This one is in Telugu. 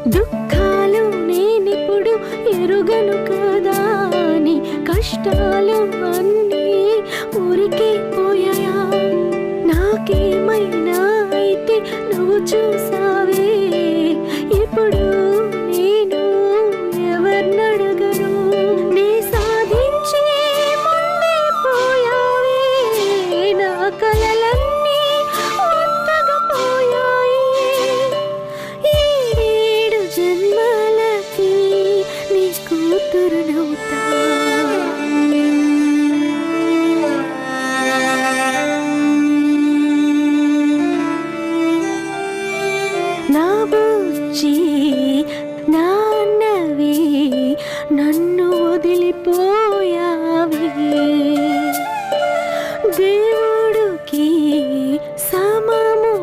దుఃఖాలు నేనిప్పుడు ఎరుగను కదా నీ కష్టాలు అన్నీ ఊరికే పోయాయా నాకేమైనా అయితే నువ్వు చూసావే ఇప్పుడు నేను ఎవరినడగను నే సాధించే ముందే పోయావే నా కలలన్నీ ఒంటగా పోయాయి ఏడు జన్మలకి నీ కూతురునవుతా నా బుజ్జి నాన్నవి నన్ను